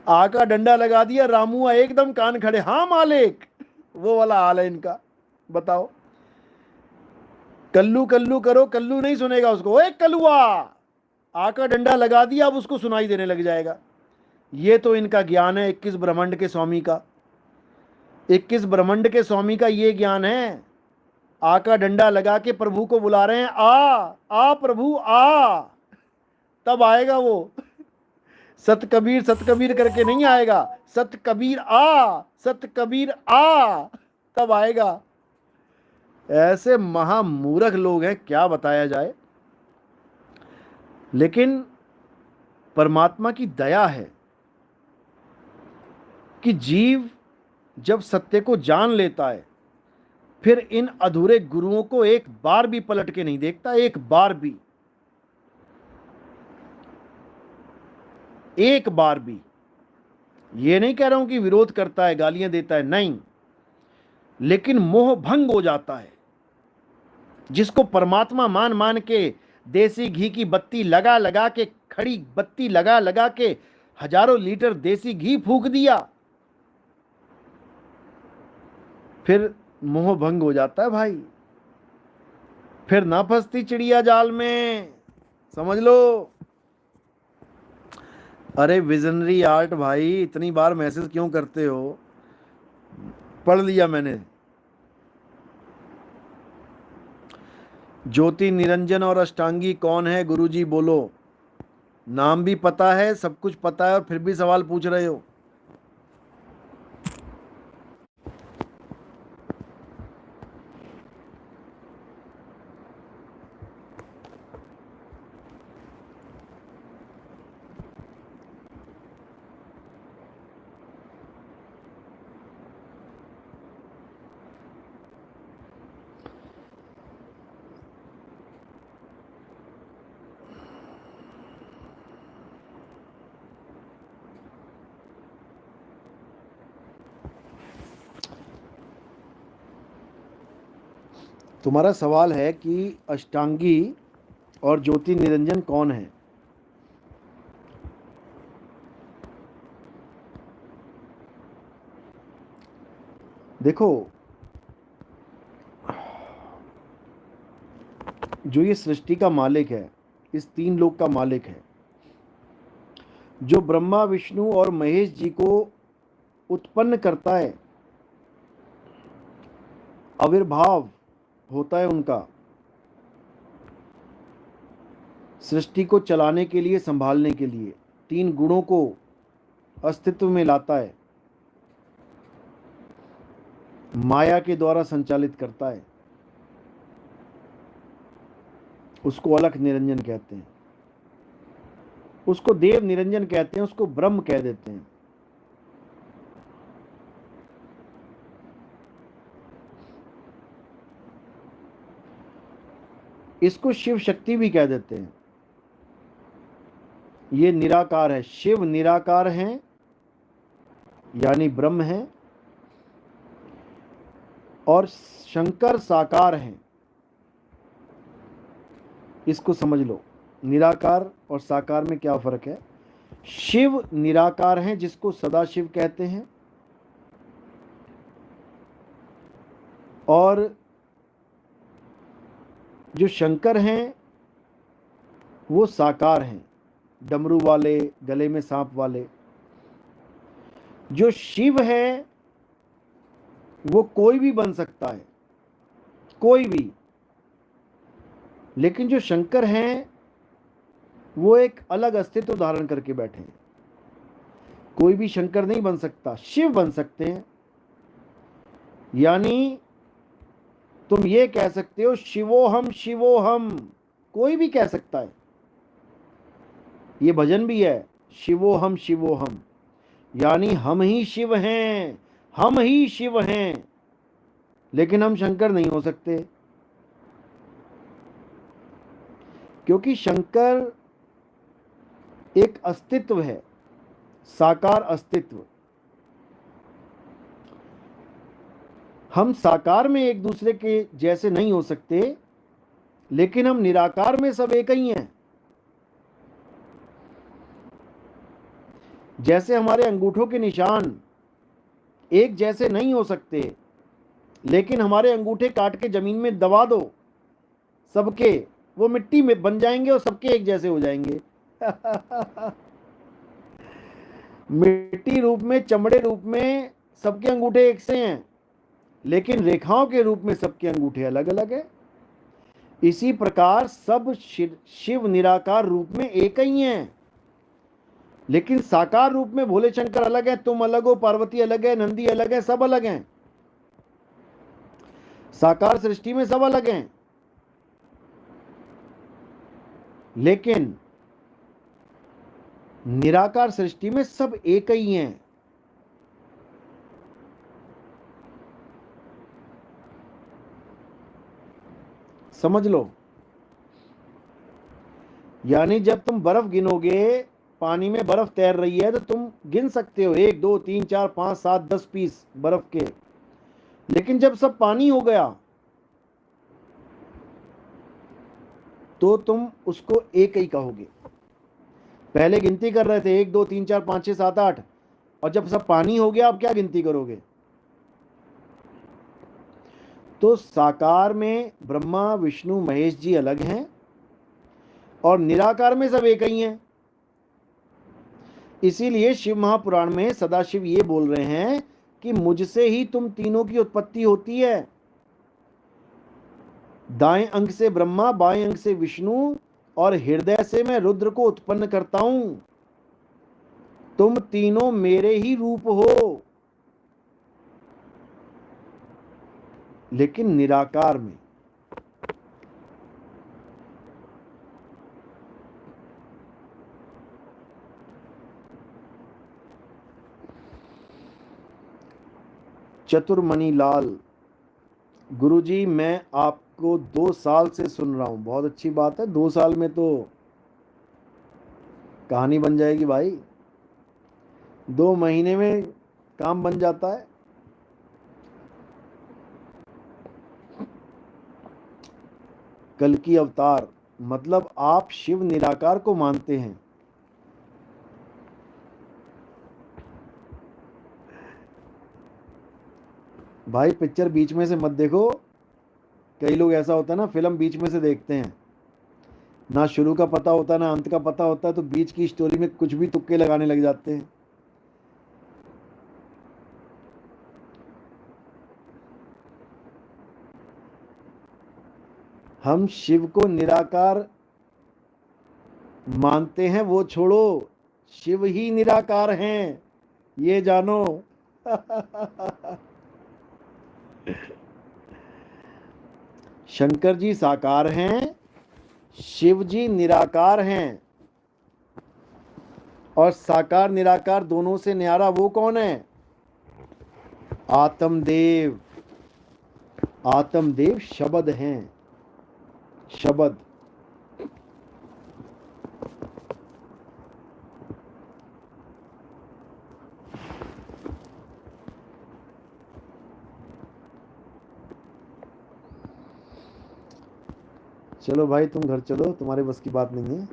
आ का डंडा लगा दिया, रामुआ एकदम कान खड़े, हाँ मालिक। वो वाला हाल है इनका। बताओ, कल्लू कल्लू करो, कल्लू नहीं सुनेगा उसको। ओए कलुआ, आ का डंडा लगा दिया, अब उसको सुनाई देने लग जाएगा। ये तो इनका ज्ञान है 21 ब्रह्मांड के स्वामी का। 21 ब्रह्मांड के स्वामी का ये ज्ञान है। आ का डंडा लगा के प्रभु को बुला रहे हैं, आ प्रभु आ, तब आएगा वो। सत कबीर करके नहीं आएगा, सत कबीर आ, सत कबीर आ, तब आएगा। ऐसे महामूर्ख लोग हैं, क्या बताया जाए। लेकिन परमात्मा की दया है कि जीव जब सत्य को जान लेता है, फिर इन अधूरे गुरुओं को एक बार भी पलट के नहीं देखता, एक बार भी, एक बार भी। ये नहीं कह रहा हूं कि विरोध करता है, गालियां देता है, नहीं, लेकिन मोह भंग हो जाता है। जिसको परमात्मा मान मान के देसी घी की बत्ती लगा लगा के, खड़ी बत्ती लगा लगा के हजारों लीटर देसी घी फूंक दिया, फिर मोह भंग हो जाता है भाई। फिर ना फंसती चिड़िया जाल में, समझ लो। अरे विजनरी आर्ट भाई, इतनी बार मैसेज क्यों करते हो? पढ़ लिया मैंने। ज्योति निरंजन और अष्टांगी कौन है गुरुजी बोलो? नाम भी पता है, सब कुछ पता है, और फिर भी सवाल पूछ रहे हो। तुम्हारा सवाल है कि अष्टांगी और ज्योति निरंजन कौन है। देखो, जो ये सृष्टि का मालिक है, इस तीन लोक का मालिक है, जो ब्रह्मा विष्णु और महेश जी को उत्पन्न करता है, आविर्भाव होता है उनका, सृष्टि को चलाने के लिए, संभालने के लिए, तीन गुणों को अस्तित्व में लाता है, माया के द्वारा संचालित करता है, उसको अलख निरंजन कहते हैं, उसको देव निरंजन कहते हैं, उसको ब्रह्म कह देते हैं। इसको शिव शक्ति भी कह देते हैं। ये निराकार है, शिव निराकार हैं यानी ब्रह्म है, और शंकर साकार हैं। इसको समझ लो, निराकार और साकार में क्या फर्क है। शिव निराकार हैं, जिसको सदाशिव कहते हैं, और जो शंकर हैं वो साकार हैं, डमरू वाले, गले में सांप वाले। जो शिव है वो कोई भी बन सकता है, कोई भी, लेकिन जो शंकर हैं वो एक अलग अस्तित्व धारण करके बैठे हैं। कोई भी शंकर नहीं बन सकता, शिव बन सकते हैं। यानी तुम ये कह सकते हो शिवोहम शिवोहम, कोई भी कह सकता है। ये भजन भी है, शिवोहम शिवोहम, यानी हम ही शिव हैं, हम ही शिव हैं, लेकिन हम शंकर नहीं हो सकते, क्योंकि शंकर एक अस्तित्व है, साकार अस्तित्व। हम साकार में एक दूसरे के जैसे नहीं हो सकते, लेकिन हम निराकार में सब एक ही हैं। जैसे हमारे अंगूठों के निशान एक जैसे नहीं हो सकते, लेकिन हमारे अंगूठे काट के जमीन में दबा दो सबके, वो मिट्टी में बन जाएंगे और सबके एक जैसे हो जाएंगे। मिट्टी रूप में, चमड़े रूप में सबके अंगूठे एक से हैं, लेकिन रेखाओं के रूप में सबके अंगूठे अलग अलग है। इसी प्रकार सब शिव निराकार रूप में एक ही हैं, लेकिन साकार रूप में भोले शंकर अलग है, तुम अलग हो, पार्वती अलग है, नंदी अलग है, सब अलग हैं। साकार सृष्टि में सब अलग हैं, लेकिन निराकार सृष्टि में सब एक ही हैं। समझ लो, यानी जब तुम बर्फ गिनोगे, पानी में बर्फ तैर रही है, तो तुम गिन सकते हो 1 2 3 4 5 7 10 पीस बर्फ के, लेकिन जब सब पानी हो गया तो तुम उसको एक ही कहोगे। पहले गिनती कर रहे थे 1 2 3 4 5 6 7 8, और जब सब पानी हो गया अब क्या गिनती करोगे। तो साकार में ब्रह्मा विष्णु महेश जी अलग हैं, और निराकार में सब एक ही हैं। इसीलिए शिव महापुराण में सदाशिव ये बोल रहे हैं कि मुझसे ही तुम तीनों की उत्पत्ति होती है। दाएं अंग से ब्रह्मा, बाएं अंग से विष्णु, और हृदय से मैं रुद्र को उत्पन्न करता हूं। तुम तीनों मेरे ही रूप हो, लेकिन निराकार में। चतुर्मणि लाल, गुरुजी मैं आपको 2 साल से सुन रहा हूं। बहुत अच्छी बात है, 2 साल में तो कहानी बन जाएगी भाई। 2 महीने में काम बन जाता है। कल की अवतार, मतलब आप शिव निराकार को मानते हैं। भाई पिक्चर बीच में से मत देखो। कई लोग ऐसा होता है ना, फिल्म बीच में से देखते हैं, ना शुरू का पता होता ना अंत का पता होता, तो बीच की स्टोरी में कुछ भी तुक्के लगाने लग जाते हैं। हम शिव को निराकार मानते हैं, वो छोड़ो, शिव ही निराकार हैं, ये जानो। शंकर जी साकार हैं, शिव जी निराकार हैं। और साकार निराकार दोनों से न्यारा वो कौन है? आत्मदेव। आत्मदेव शब्द हैं, शब्द। चलो भाई तुम घर चलो, तुम्हारे बस की बात नहीं है।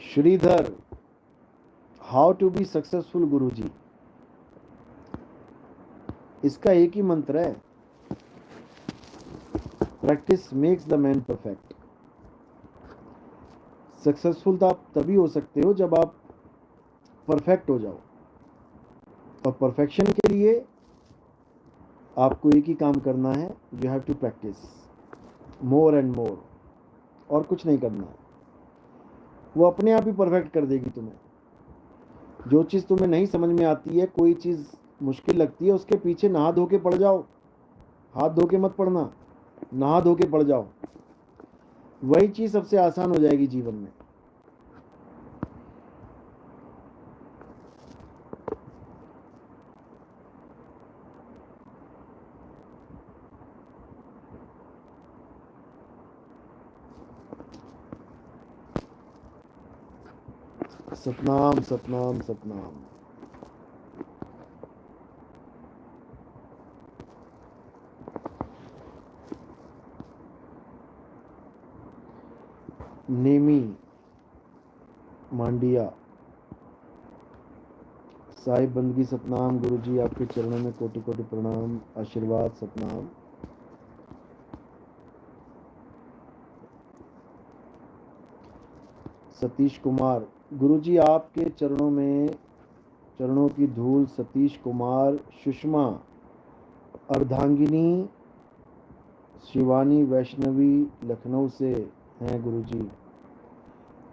Shridhar, how to be successful गुरुजी। इसका एक ही मंत्र है, practice makes the man perfect. Successful तो आप तभी हो सकते हो जब आप परफेक्ट हो जाओ। और परफेक्शन के लिए आपको एक ही काम करना है, you have to practice more and more, और कुछ नहीं करना है। वो अपने आप ही परफेक्ट कर देगी तुम्हें। जो चीज़ तुम्हें नहीं समझ में आती है, कोई चीज़ मुश्किल लगती है, उसके पीछे नहा धो के पड़ जाओ। हाथ धो के मत पढ़ना, नहा धो के पड़ जाओ, वही चीज़ सबसे आसान हो जाएगी जीवन में। सतनाम सतनाम सतनाम। नेमी मांडिया, साहिब बंदगी सतनाम। गुरुजी आपके चरणों में कोटि कोटि प्रणाम, आशीर्वाद सतनाम। सतीश कुमार, गुरुजी आपके चरणों में, चरणों की धूल। सतीश कुमार, सुषमा, अर्धांगिनी, शिवानी वैष्णवी लखनऊ से हैं गुरुजी।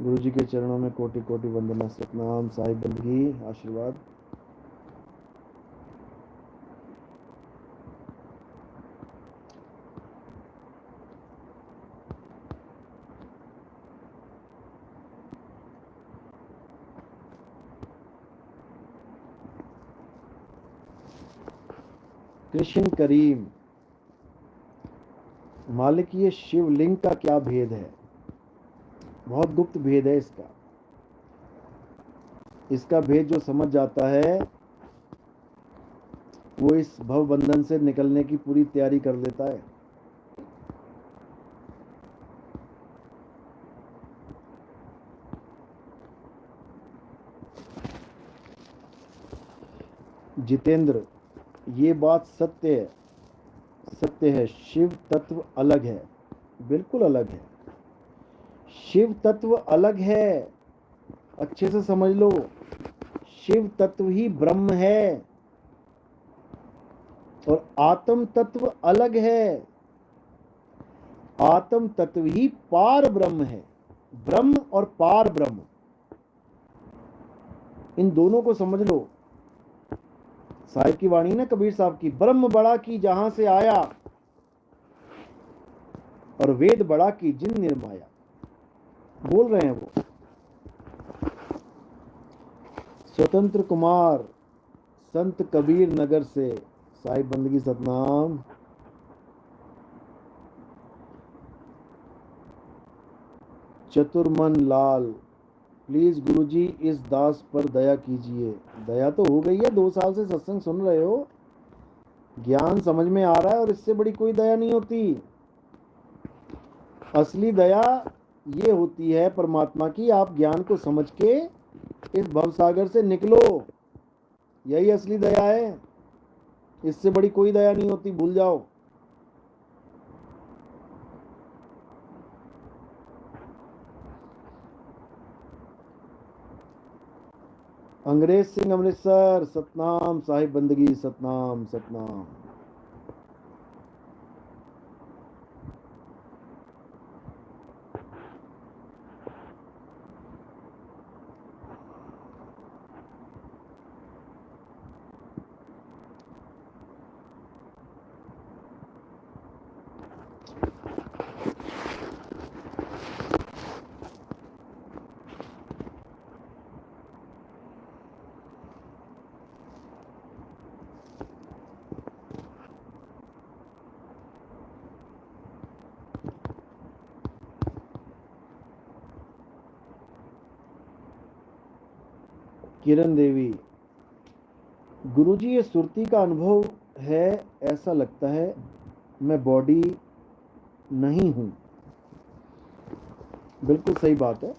गुरुजी के चरणों में कोटि कोटि वंदना सतनाम। साहिब बंदगी, आशीर्वाद। कृष्ण करीम, मालिक ये शिवलिंग का क्या भेद है? बहुत गुप्त भेद है इसका। इसका भेद जो समझ जाता है वो इस भव बंधन से निकलने की पूरी तैयारी कर लेता है। जितेंद्र, ये बात सत्य है, सत्य है। शिव तत्व अलग है, बिल्कुल अलग है। शिव तत्व अलग है, अच्छे से समझ लो। शिव तत्व ही ब्रह्म है और आत्म तत्व अलग है। आत्म तत्व ही पार ब्रह्म है। ब्रह्म और पार ब्रह्म, इन दोनों को समझ लो। साहिब की वाणी ना, कबीर साहब की, ब्रह्म बड़ा की जहां से आया और वेद बड़ा की जिन निर्माया, बोल रहे हैं वो। स्वतंत्र कुमार, संत कबीर नगर से, साहिब बंदगी सतनाम। चतुर्मन लाल, प्लीज गुरुजी इस दास पर दया कीजिए। दया तो हो गई है, 2 साल से सत्संग सुन रहे हो, ज्ञान समझ में आ रहा है, और इससे बड़ी कोई दया नहीं होती। असली दया ये होती है परमात्मा की, आप ज्ञान को समझ के इस भवसागर से निकलो, यही असली दया है। इससे बड़ी कोई दया नहीं होती, भूल जाओ। अंग्रेज सिंह अमृतसर, सतनाम साहिब बंदगी, सतनाम सतनाम। किरण देवी, गुरुजी ये सुरती का अनुभव है, ऐसा लगता है मैं बॉडी नहीं हूं। बिल्कुल सही बात है।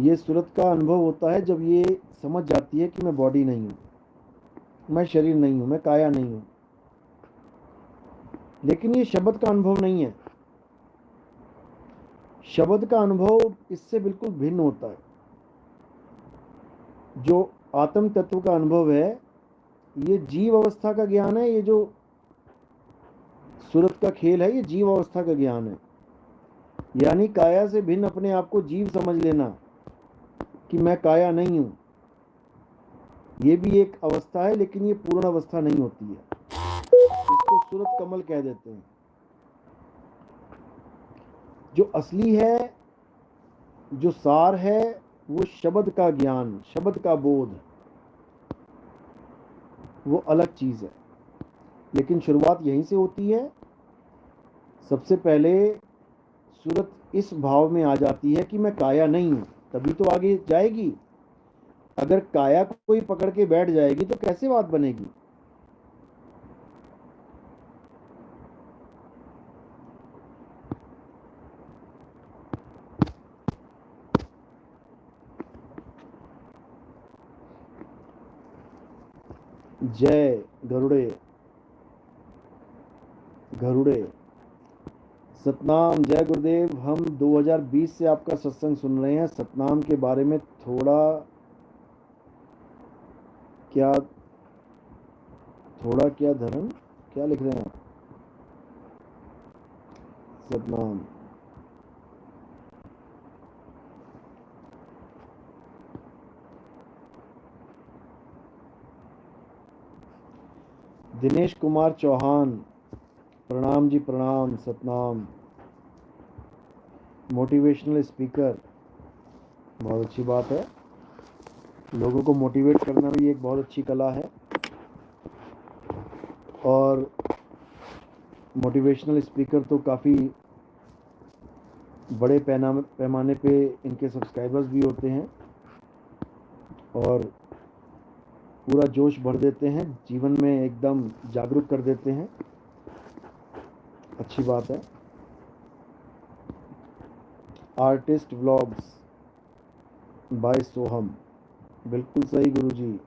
ये सुरत का अनुभव होता है जब ये समझ जाती है कि मैं बॉडी नहीं हूं, मैं शरीर नहीं हूं, मैं काया नहीं हूं। लेकिन ये शब्द का अनुभव नहीं है। शब्द का अनुभव इससे बिल्कुल भिन्न होता है। जो आत्म तत्व का अनुभव है, ये जीव अवस्था का ज्ञान है। ये जो सूरत का खेल है, ये जीव अवस्था का ज्ञान है। यानी काया से भिन्न अपने आप को जीव समझ लेना कि मैं काया नहीं हूं। ये भी एक अवस्था है, लेकिन ये पूर्ण अवस्था नहीं होती है। इसको सूरत कमल कह देते हैं। जो असली है, जो सार है, वो शब्द का ज्ञान, शब्द का बोध, वो अलग चीज है। लेकिन शुरुआत यहीं से होती है। सबसे पहले सूरत इस भाव में आ जाती है कि मैं काया नहीं हूं, तभी तो आगे जाएगी। अगर काया को कोई पकड़ के बैठ जाएगी तो कैसे बात बनेगी। जय गरुड़े, गरुड़े, सतनाम, जय गुरुदेव। हम 2020 से आपका सत्संग सुन रहे हैं। सतनाम के बारे में थोड़ा क्या, थोड़ा क्या धर्म, क्या लिख रहे हैं आप। सतनाम, दिनेश कुमार चौहान, प्रणाम जी प्रणाम। सतनाम, मोटिवेशनल स्पीकर, बहुत अच्छी बात है। लोगों को मोटिवेट करना भी एक बहुत अच्छी कला है। और मोटिवेशनल स्पीकर तो काफ़ी बड़े पैमाने पे इनके सब्सक्राइबर्स भी होते हैं और पूरा जोश भर देते हैं, जीवन में एकदम जागरूक कर देते हैं। अच्छी बात है। आर्टिस्ट व्लॉग्स बाय सोहम, बिल्कुल सही गुरुजी,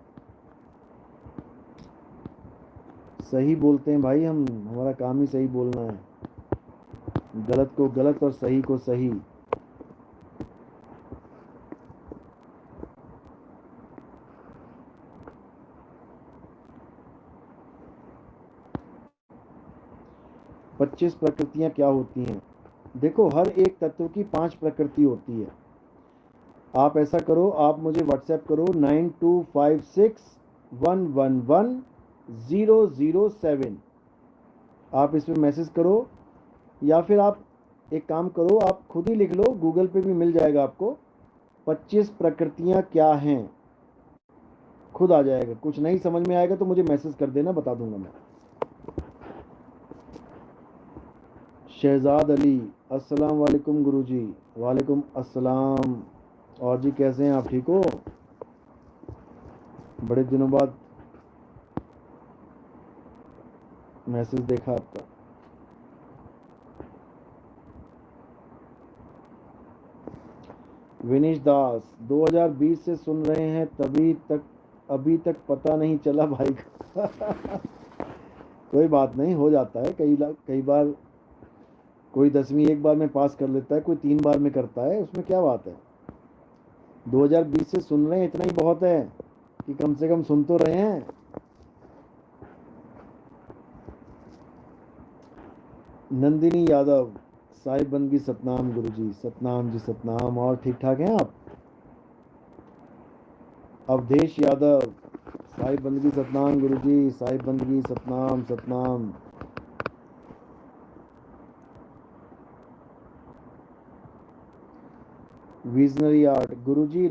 सही बोलते हैं भाई हम, हमारा काम ही सही बोलना है। गलत को गलत और सही को सही। पच्चीस प्रकृतियां क्या होती हैं? देखो, हर एक तत्व की 5 प्रकृति होती है। आप ऐसा करो, आप मुझे व्हाट्सएप करो 9256111007। आप इस पर मैसेज करो, या फिर आप एक काम करो, आप खुद ही लिख लो, गूगल पे भी मिल जाएगा आपको। 25 प्रकृतियां क्या हैं, खुद आ जाएगा। कुछ नहीं समझ में आएगा तो मुझे मैसेज कर देना, बता दूंगा मैं। शहजाद अली, अस्सलाम वालेकुम गुरुजी। वालेकुम अस्सलाम। और जी कैसे हैं आप, ठीक हो? बड़े दिनों बाद मैसेज देखा आपका। विनीश दास, 2020 से सुन रहे हैं तभी तक, अभी तक पता नहीं चला भाई का। कोई बात नहीं, हो जाता है। कई बार कोई 10वीं एक बार में पास कर लेता है, कोई 3 बार में करता है, उसमें क्या बात है। 2020 से सुन रहे हैं, इतना ही बहुत है कि कम से कम सुन तो रहे हैं। नंदिनी यादव, साहिब बंदगी सतनाम गुरुजी, सतनाम जी सतनाम। और ठीक ठाक हैं आप? अवधेश यादव, साहिब बंदगी सतनाम गुरुजी, साहिब बंदगी सतनाम सतनाम। विजनरी आर्ट गुरुजी,